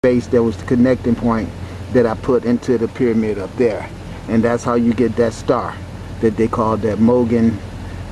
base that was the connecting point that I put into the pyramid up there. And that's how you get that star that they call that Mogan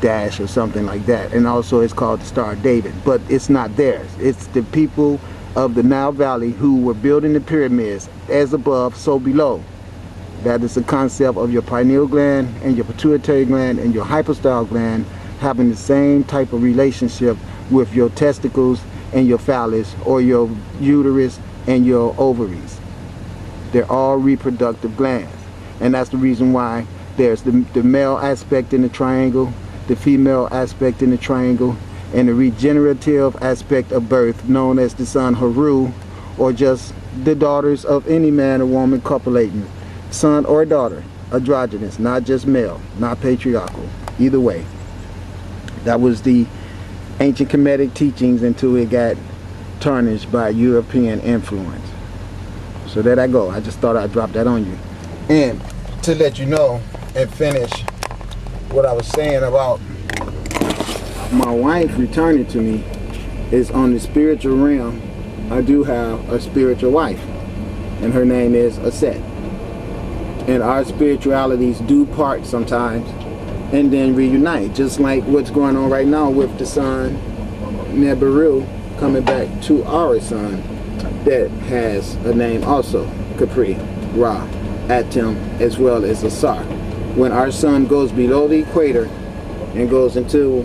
dash or something like that. And also it's called the Star of David, but it's not theirs. It's the people of the Nile Valley who were building the pyramids, as above, so below. That is the concept of your pineal gland and your pituitary gland and your hypostyle gland having the same type of relationship with your testicles and your phallus, or your uterus and your ovaries. They're all reproductive glands. And that's the reason why there's the male aspect in the triangle, the female aspect in the triangle, and the regenerative aspect of birth known as the son Haru, or just the daughters of any man or woman copulating. Son or daughter, androgynous, not just male, not patriarchal, either way. That was the ancient Kemetic teachings until it got tarnished by European influence. So there I go. I just thought I'd drop that on you. And to let you know and finish what I was saying about my wife returning to me is on the spiritual realm. I do have a spiritual wife, and her name is Aset. And our spiritualities do part sometimes and then reunite, just like what's going on right now with the sun Neberu coming back to our sun that has a name also, Capri, Ra, Atem, as well as Asar. When our sun goes below the equator and goes into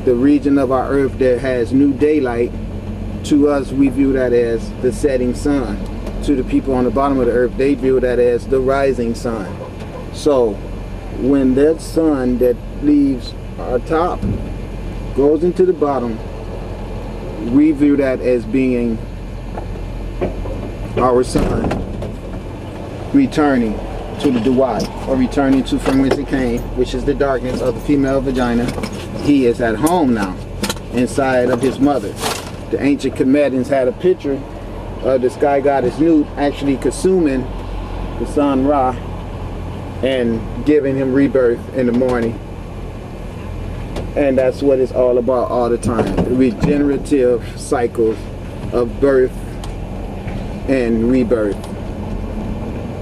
the region of our earth that has new daylight, to us we view that as the setting sun. To the people on the bottom of the earth, they view that as the rising sun. So when that sun that leaves our top goes into the bottom, we view that as being our sun returning to the Duwat, or returning to from whence it came, which is the darkness of the female vagina. He is at home now, inside of his mother. The ancient Kemetians had a picture of the sky goddess Nut actually consuming the sun Ra and giving him rebirth in the morning. And that's what it's all about all the time. The regenerative cycles of birth and rebirth.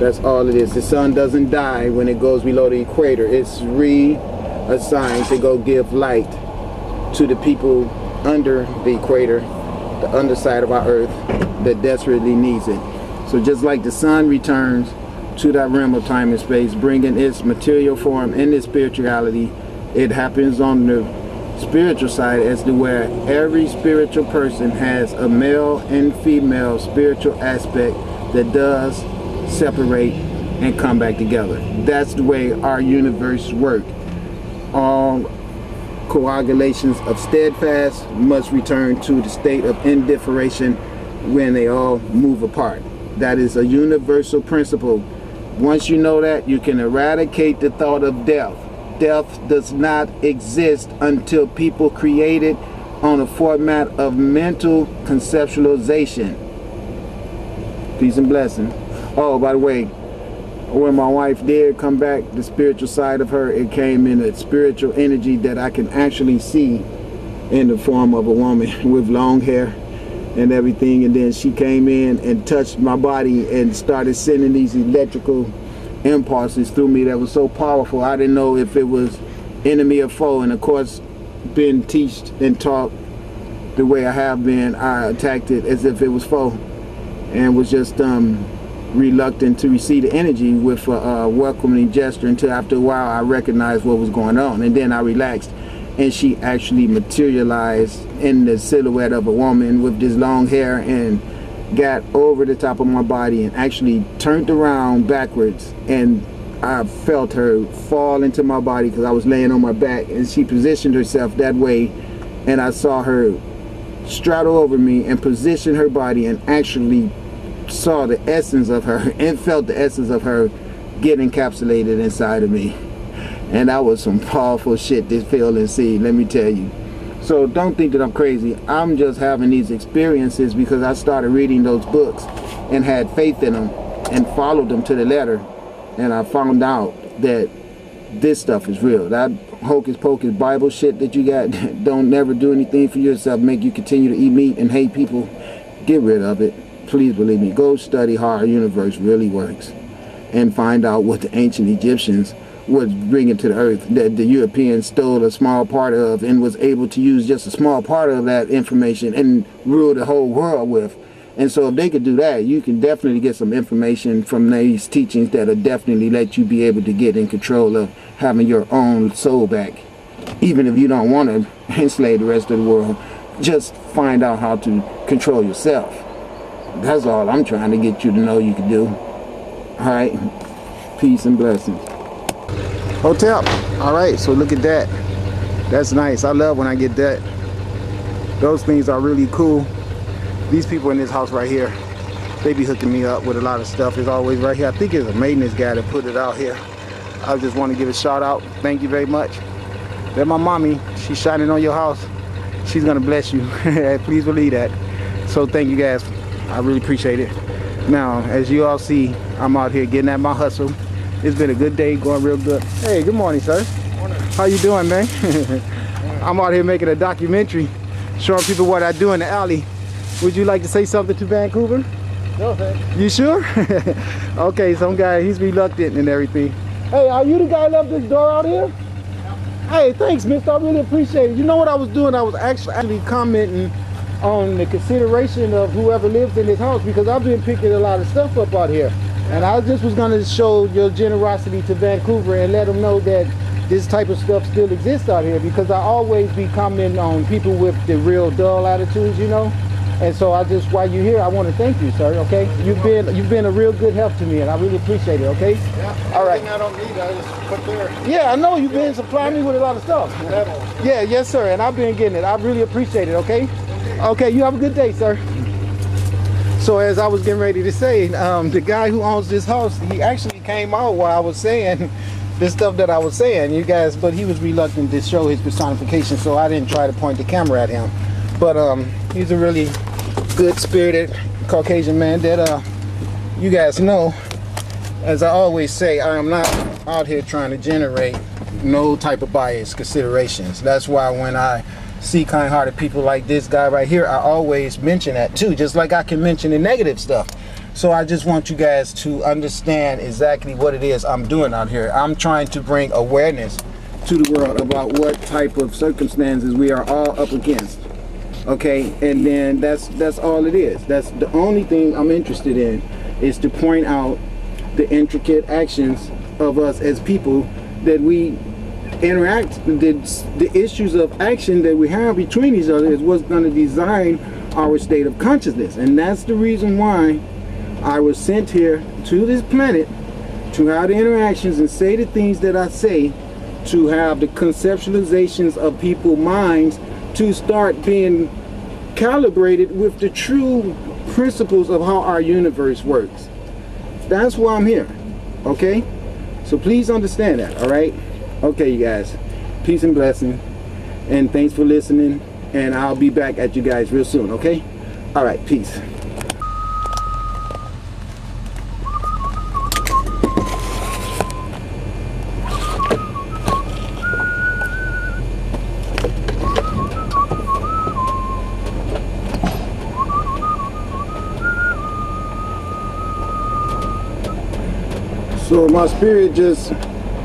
That's all it is. The sun doesn't die when it goes below the equator. It's reassigned to go give light to the people under the equator, the underside of our earth that desperately needs it. So just like the sun returns to that realm of time and space, bringing its material form and its spirituality, it happens on the spiritual side as to where every spiritual person has a male and female spiritual aspect that does separate and come back together. That's the way our universe works. All coagulations of steadfast must return to the state of indifferentiation when they all move apart. That is a universal principle. Once you know that, you can eradicate the thought of death. Death does not exist until people create it on a format of mental conceptualization. Peace and blessing. Oh, by the way, when my wife did come back, the spiritual side of her, it came in a spiritual energy that I can actually see in the form of a woman with long hair and everything. And then she came in and touched my body and started sending these electrical impulses through me that was so powerful. I didn't know if it was enemy or foe. And of course, being taught and taught the way I have been, I attacked it as if it was foe, and was just reluctant to receive the energy with a welcoming gesture until after a while I recognized what was going on, and then I relaxed, and she actually materialized in the silhouette of a woman with this long hair and got over the top of my body and actually turned around backwards, and I felt her fall into my body because I was laying on my back, and she positioned herself that way, and I saw her straddle over me and position her body, and actually saw the essence of her and felt the essence of her get encapsulated inside of me. And that was some powerful shit to feel and see, let me tell you. So don't think that I'm crazy. I'm just having these experiences because I started reading those books and had faith in them and followed them to the letter, and I found out that this stuff is real. That hocus pocus Bible shit that you got don't never do anything for yourself, make you continue to eat meat and hate people. Get rid of it. please believe me, go study how our universe really works and find out what the ancient Egyptians was bringing to the earth that the Europeans stole a small part of and was able to use just a small part of that information and rule the whole world with. And so if they could do that, you can definitely get some information from these teachings that'll definitely let you be able to get in control of having your own soul back. Even if you don't want to enslave the rest of the world, just find out how to control yourself. That's all I'm trying to get you to know you can do. All right, peace and blessings. Hotel. All right, so look at that. That's nice. I love when I get that. Those things are really cool. These people in this house right here, they be hooking me up with a lot of stuff. It's always right here. I think it's a maintenance guy that put it out here. I just want to give a shout out. Thank you very much. That's my mommy. She's shining on your house. She's gonna bless you. Please believe that. So thank you guys. I really appreciate it. Now, as you all see, I'm out here getting at my hustle. It's been a good day, going real good. Hey, good morning, sir. Morning. How you doing, man? I'm out here making a documentary, showing people what I do in the alley. Would you like to say something to Vancouver? No, thanks. You sure? Okay, some guy, he's reluctant and everything. Hey, are you the guy that left this door out here? Hey, thanks, mister. I really appreciate it. You know what I was doing? I was actually commenting on the consideration of whoever lives in this house, because I've been picking a lot of stuff up out here. And I just was going to show your generosity to Vancouver and let them know that this type of stuff still exists out here, because I always be commenting on people with the real dull attitudes, you know. And so I just, while you're here, I want to thank you, sir, okay? You've been a real good help to me, and I really appreciate it, okay? Yeah, all right. I don't need, I just put there. Yeah, I know you've been supplying me with a lot of stuff. Yeah, yes, sir, and I've been getting it. I really appreciate it, okay? Okay, you have a good day, sir. So as I was getting ready to say, the guy who owns this house, he actually came out while I was saying the stuff that I was saying, you guys, but he was reluctant to show his personification, so I didn't try to point the camera at him. But he's a really good-spirited Caucasian man that you guys know. As I always say, I am not out here trying to generate no type of bias considerations. That's why when I see kind-hearted people like this guy right here, I always mention that too, just like I can mention the negative stuff. So I just want you guys to understand exactly what it is I'm doing out here. I'm trying to bring awareness to the world about what type of circumstances we are all up against. Okay, and then that's all it is. That's the only thing I'm interested in, is to point out the intricate actions of us as people that we interact. The issues of action that we have between each other is what's going to design our state of consciousness. And that's the reason why I was sent here to this planet, to have the interactions and say the things that I say, to have the conceptualizations of people's minds, to start being calibrated with the true principles of how our universe works. That's why I'm here, okay? So please understand that, all right? Okay, you guys, peace and blessing, and thanks for listening, and I'll be back at you guys real soon, okay? All right, peace. So my spirit just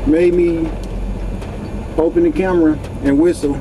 made me open the camera and whistle.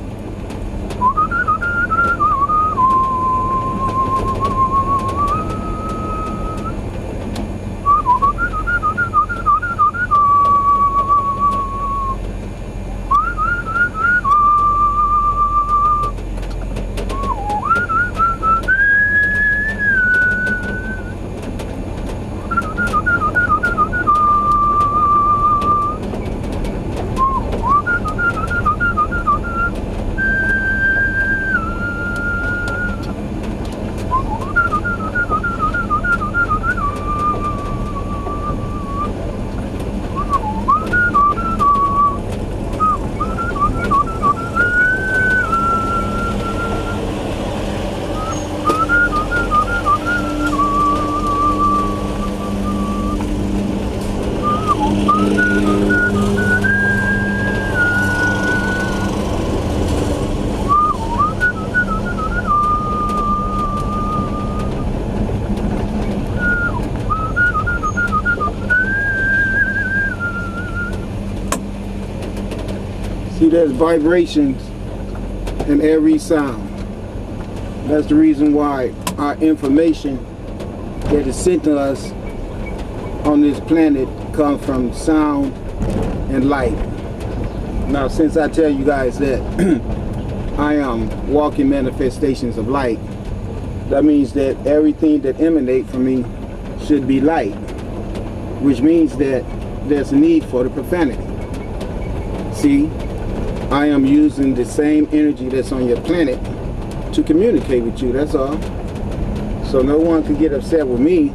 See, there's vibrations in every sound. That's the reason why our information that is sent to us on this planet comes from sound and light. Now, since I tell you guys that I am walking manifestations of light, that means that everything that emanates from me should be light, which means that there's a need for the profanity. See, I am using the same energy that's on your planet to communicate with you, that's all. So no one can get upset with me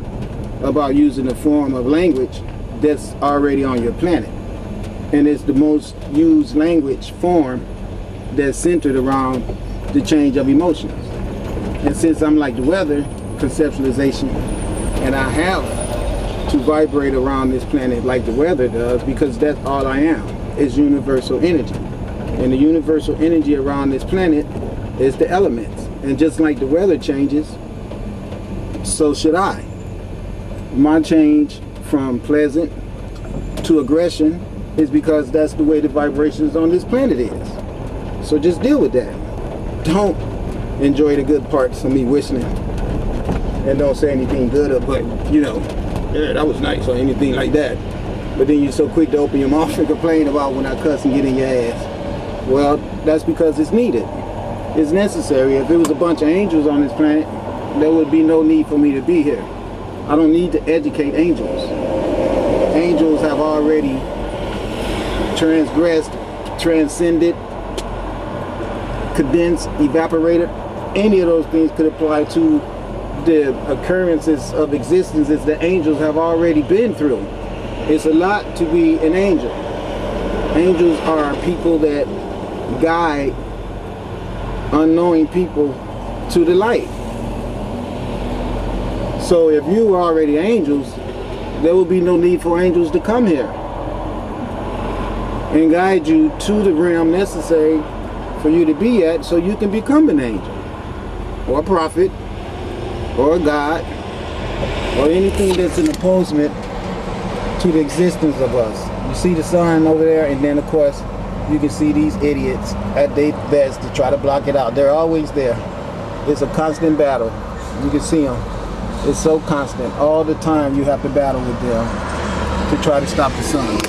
about using a form of language that's already on your planet. And it's the most used language form that's centered around the change of emotions. And since I'm like the weather, conceptualization, and I have to vibrate around this planet like the weather does, because that's all I am, is universal energy. And the universal energy around this planet is the elements. And just like the weather changes, so should I. My change from pleasant to aggression is because that's the way the vibrations on this planet is. So just deal with that. Don't enjoy the good parts of me whistling and don't say anything good, but you know, yeah, that was nice or anything like that. But then you're so quick to open your mouth and complain about when I cuss and get in your ass. Well, that's because it's needed. It's necessary. If there was a bunch of angels on this planet, there would be no need for me to be here. I don't need to educate angels. Angels have already transgressed, transcended, condensed, evaporated. Any of those things could apply to the occurrences of existences that angels have already been through. It's a lot to be an angel. Angels are people that guide unknowing people to the light. So if you were already angels, there would be no need for angels to come here and guide you to the realm necessary for you to be at, so you can become an angel or a prophet or a god or anything that's an opposement to the existence of us. You see the sun over there, and then of course you can see these idiots at their best to try to block it out. They're always there. It's a constant battle. You can see them. It's so constant. All the time you have to battle with them to try to stop the sun.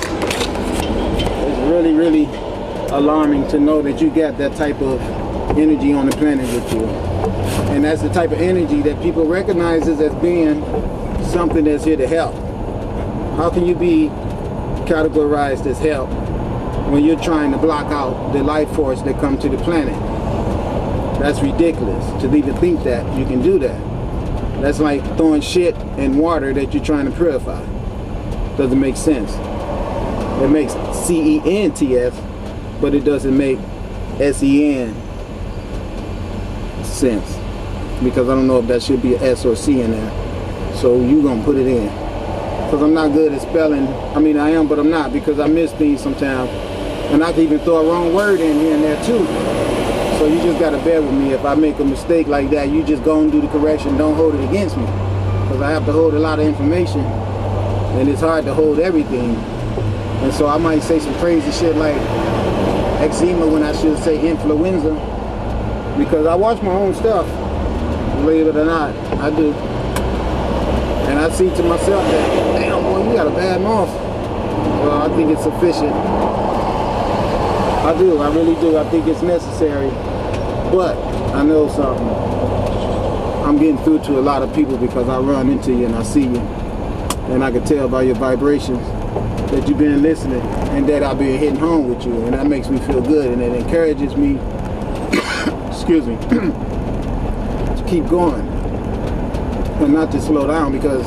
It's really, really alarming to know that you got that type of energy on the planet with you. And that's the type of energy that people recognize as being something that's here to help. How can you be categorized as help when you're trying to block out the life force that comes to the planet? That's ridiculous to even think that you can do that. That's like throwing shit in water that you're trying to purify. Doesn't make sense. It makes CENTS, but it doesn't make SEN sense. Because I don't know if that should be an S or C in there. So you gonna put it in. Because I'm not good at spelling. I mean, I am, but I'm not, because I miss things sometimes. And I can even throw a wrong word in here and there too. So you just gotta bear with me. If I make a mistake like that, you just go and do the correction. Don't hold it against me. Because I have to hold a lot of information. And it's hard to hold everything. And so I might say some crazy shit like eczema when I should say influenza. Because I watch my own stuff. Believe it or not, I do. And I see to myself that, damn boy, you got a bad mouth. Well, I think it's sufficient. I do, I really do. I think it's necessary. But I know something. I'm getting through to a lot of people because I run into you and I see you. And I can tell by your vibrations that you've been listening and that I've been hitting home with you. And that makes me feel good, and it encourages me, excuse me, to keep going and not to slow down, because